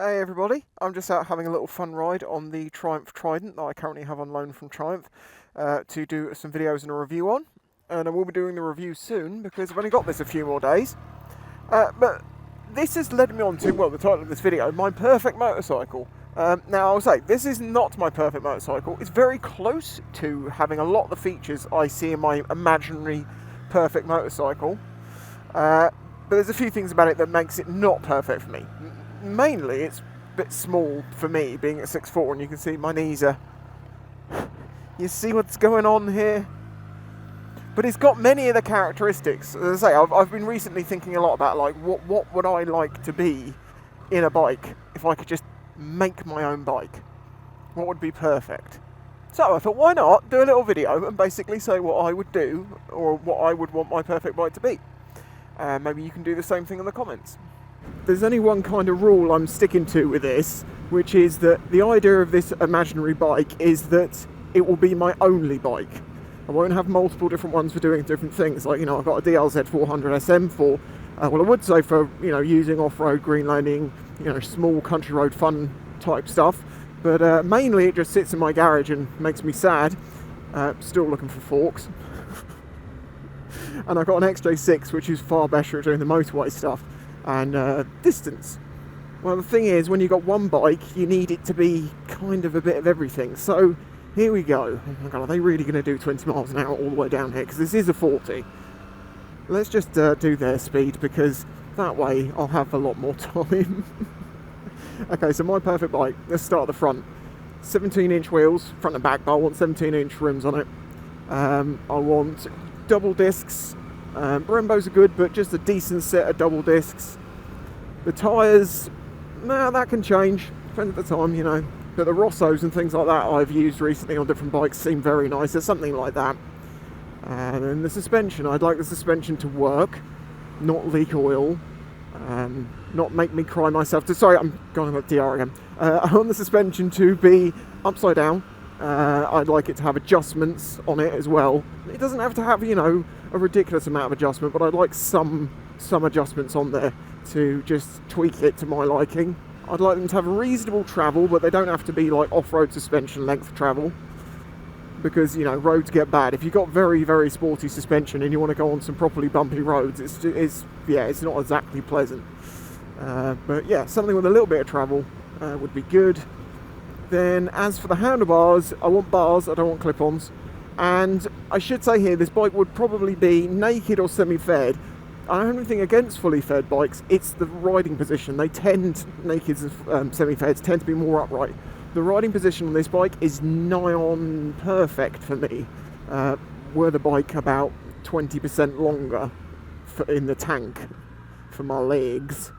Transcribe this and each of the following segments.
Hey everybody, I'm just out having a little fun ride on the Triumph Trident that I currently have on loan from Triumph to do some videos and a review on. And I will be doing the review soon because I've only got this a few more days. But this has led me on to, well, the title of this video, my perfect motorcycle. Now I'll say, this is not my perfect motorcycle. It's very close to having a lot of the features I see in my imaginary perfect motorcycle. But there's a few things about it that makes it not perfect for me. Mainly, it's a bit small for me, being at 6'4", and you can see my knees are... You see what's going on here? But it's got many of the characteristics. As I say, I've been recently thinking a lot about, like, what would I like to be in a bike if I could just make my own bike? What would be perfect? So I thought, why not do a little video and basically say what I would do, or what I would want my perfect bike to be. Maybe you can do the same thing in the comments. There's only one kind of rule I'm sticking to with this, which is that the idea of this imaginary bike is that it will be my only bike. I won't have multiple different ones for doing different things. Like, I've got a DLZ 400 SM for, well, I would say for, using off-road, greenlanding, small country road fun type stuff. But mainly it just sits in my garage and makes me sad. Still looking for forks. And I've got an XJ6, which is far better at doing the motorway stuff. And distance. Well, the thing is, when you've got one bike, you need it to be kind of a bit of everything. So here we go. Oh my God, are they really going to do 20 miles an hour all the way down here? Because this is a 40. Let's just do their speed, because that way I'll have a lot more time. Okay, so my perfect bike. Let's start at the front. 17-inch wheels, front and back, but I want 17-inch rims on it. I want double discs. Brembos are good, but just a decent set of double discs. The tyres, that can change, depends at the time, But the Rossos and things like that I've used recently on different bikes seem very nice. There's something like that. And then the suspension, I'd like the suspension to work, not leak oil, not make me cry myself. Sorry, I'm going on DR again. I want the suspension to be upside down. I'd like it to have adjustments on it as well. It doesn't have to have, a ridiculous amount of adjustment, but I'd like some adjustments on there to just tweak it to my liking. I'd like them to have reasonable travel, but they don't have to be like off-road suspension length travel, because roads get bad. If you've got very, very sporty suspension and you want to go on some properly bumpy roads, it's not exactly pleasant. But yeah, something with a little bit of travel would be good. Then as for the handlebars, I want bars, I don't want clip-ons. And I should say here, this bike would probably be naked or semi-fed. I don't have anything against fully fed bikes, it's the riding position. Nakeds and semi-feds tend to be more upright. The riding position on this bike is nigh on perfect for me. Were the bike about 20% longer in the tank for my legs.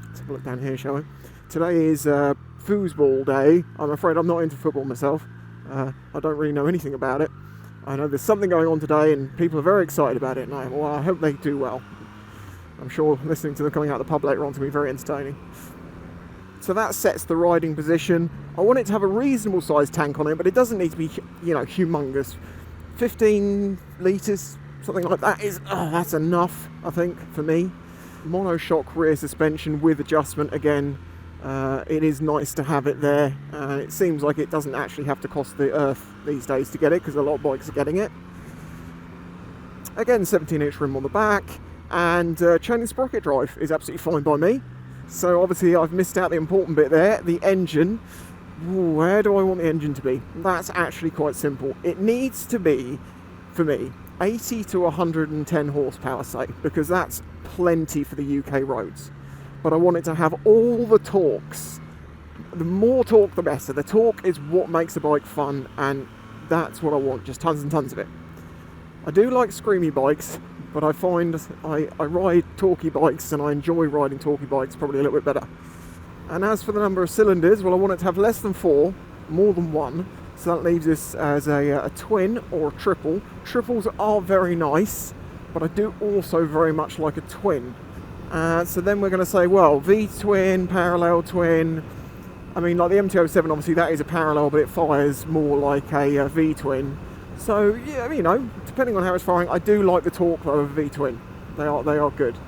Let's have a look down here, shall we? Today is foosball day. I'm afraid I'm not into football myself. I don't really know anything about it. I know there's something going on today and people are very excited about it, and I hope they do well. I'm sure listening to them coming out of the pub later on to be very entertaining. So that sets the riding position. I want it to have a reasonable sized tank on it, but it doesn't need to be, humongous. 15 litres, something like that that's enough, I think, for me. Monoshock rear suspension with adjustment again. It is nice to have it there. It seems like it doesn't actually have to cost the earth these days to get it, because a lot of bikes are getting it. Again, 17-inch rim on the back, and chain and sprocket drive is absolutely fine by me. So obviously I've missed out the important bit there, the engine. Ooh, where do I want the engine to be? That's actually quite simple. It needs to be, for me, 80 to 110 horsepower, say, because that's plenty for the UK roads. But I want it to have all the torques. The more torque, the better. The torque is what makes a bike fun, and that's what I want, just tons and tons of it. I do like screamy bikes, but I find I ride torquey bikes, and I enjoy riding torquey bikes probably a little bit better. And as for the number of cylinders, well, I want it to have less than 4, more than 1. So that leaves us as a twin or a triple. Triples are very nice, but I do also very much like a twin. So then we're going to say, well, V-twin, parallel twin. I mean, like the MT-07, obviously that is a parallel, but it fires more like a V-twin. So, yeah, depending on how it's firing, I do like the torque of a V-twin. They are good.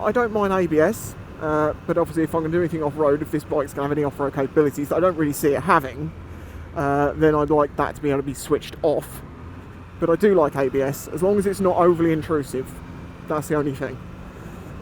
I don't mind ABS. but obviously if I'm going to do anything off-road, if this bike's going to have any off-road capabilities that I don't really see it having, then I'd like that to be able to be switched off. But I do like ABS, as long as it's not overly intrusive. That's the only thing.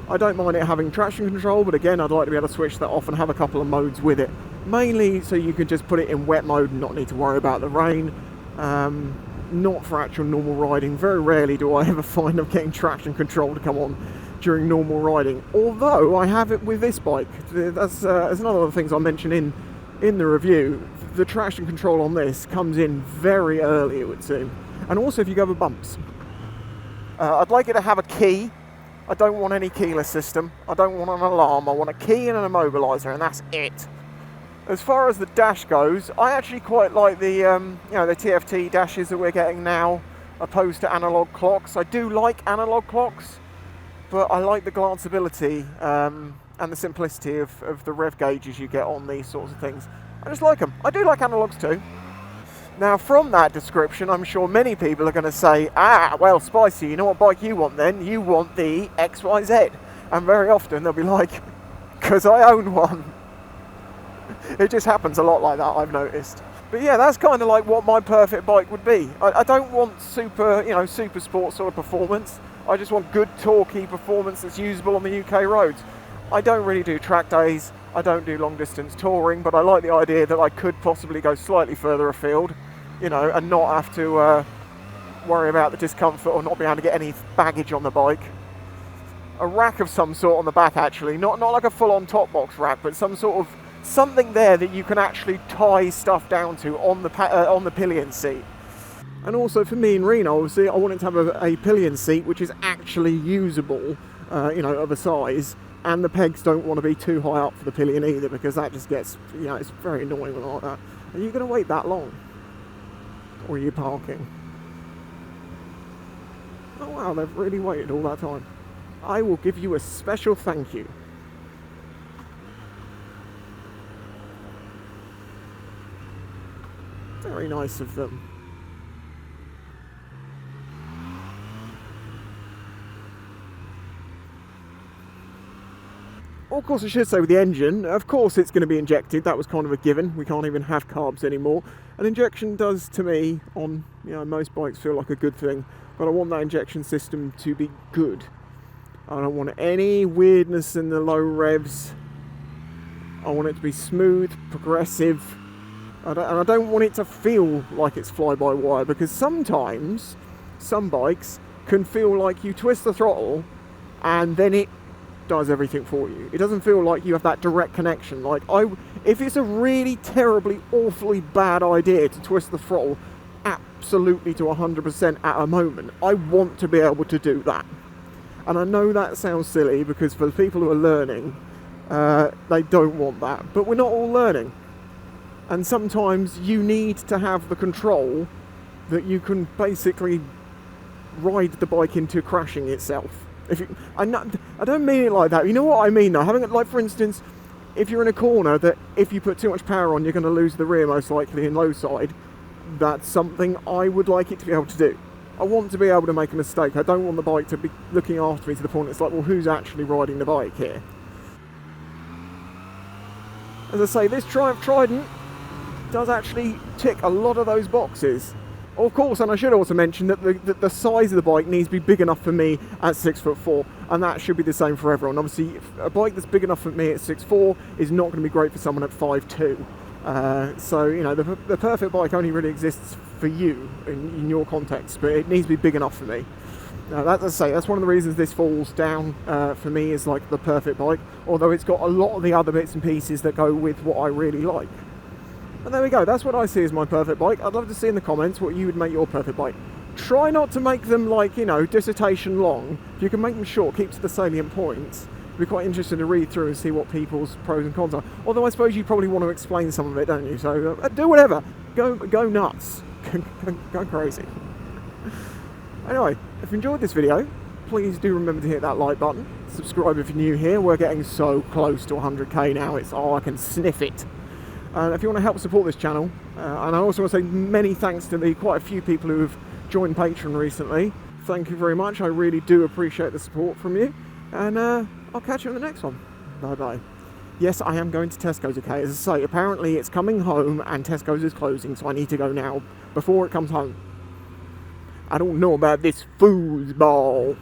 I don't mind it having traction control, but again, I'd like to be able to switch that off and have a couple of modes with it. Mainly so you can just put it in wet mode and not need to worry about the rain. Not for actual normal riding. Very rarely do I ever find I'm getting traction control to come on during normal riding. Although I have it with this bike. That's another of the things I mentioned in the review. The traction control on this comes in very early, it would seem. And also if you go over bumps. I'd like it to have a key. I don't want any keyless system. I don't want an alarm. I want a key and an immobiliser, and that's it. As far as the dash goes, I actually quite like the the TFT dashes that we're getting now, opposed to analog clocks. I do like analog clocks, but I like the glanceability and the simplicity of the rev gauges you get on these sorts of things. I just like them. I do like analogs too. Now, from that description, I'm sure many people are going to say, well, Spicy, you know what bike you want then? You want the XYZ. And very often they'll be like, because I own one. It just happens a lot like that, I've noticed. But yeah, that's kind of like what my perfect bike would be. I don't want super sport sort of performance. I just want good, torquey performance that's usable on the UK roads. I don't really do track days. I don't do long distance touring, but I like the idea that I could possibly go slightly further afield, and not have to worry about the discomfort or not be able to get any baggage on the bike. A rack of some sort on the back, actually, not like a full-on top box rack, but something there that you can actually tie stuff down to on the pillion seat. And also for me in Reno, obviously, I wanted to have a pillion seat which is actually usable, of a size. And the pegs don't want to be too high up for the pillion either, because that just gets, it's very annoying when I like that. Are you going to wait that long? Or are you parking? Oh wow, they've really waited all that time. I will give you a special thank you. Very nice of them. Of course, I should say with the engine, of course it's going to be injected. That was kind of a given. We can't even have carbs anymore. An injection does, to me, on most bikes, feel like a good thing. But I want that injection system to be good. I don't want any weirdness in the low revs. I want it to be smooth, progressive. And I don't want it to feel like it's fly-by-wire, because sometimes some bikes can feel like you twist the throttle and then it does everything for you. It doesn't feel like you have that direct connection. Like, if it's a really terribly, awfully bad idea to twist the throttle absolutely to 100% at a moment, I want to be able to do that. And I know that sounds silly, because for the people who are learning, they don't want that. But we're not all learning. And sometimes you need to have the control that you can basically ride the bike into crashing itself. I don't mean it like that. You know what I mean though? Having it, like, for instance, if you're in a corner that if you put too much power on, you're going to lose the rear most likely in low side. That's something I would like it to be able to do. I want to be able to make a mistake. I don't want the bike to be looking after me to the point it's like, well, who's actually riding the bike here? As I say, this Triumph Trident does actually tick a lot of those boxes. Of course, and I should also mention that the size of the bike needs to be big enough for me at 6'4", and that should be the same for everyone. Obviously, a bike that's big enough for me at 6'4" is not going to be great for someone at 5'2". So, the perfect bike only really exists for you in your context, but it needs to be big enough for me. That's one of the reasons this falls down for me is like the perfect bike, although it's got a lot of the other bits and pieces that go with what I really like. And there we go, that's what I see as my perfect bike. I'd love to see in the comments what you would make your perfect bike. Try not to make them like, dissertation long. If you can make them short, keep to the salient points. It'd be quite interesting to read through and see what people's pros and cons are. Although I suppose you probably want to explain some of it, don't you? So do whatever. Go nuts. Go crazy. Anyway, if you enjoyed this video, please do remember to hit that like button. Subscribe if you're new here. We're getting so close to 100k now. I can sniff it. And if you want to help support this channel, and I also want to say many thanks to quite a few people who have joined Patreon recently. Thank you very much. I really do appreciate the support from you. And I'll catch you in the next one. Bye bye. Yes, I am going to Tesco's, okay? As I say, apparently it's coming home and Tesco's is closing, so I need to go now before it comes home. I don't know about this foosball.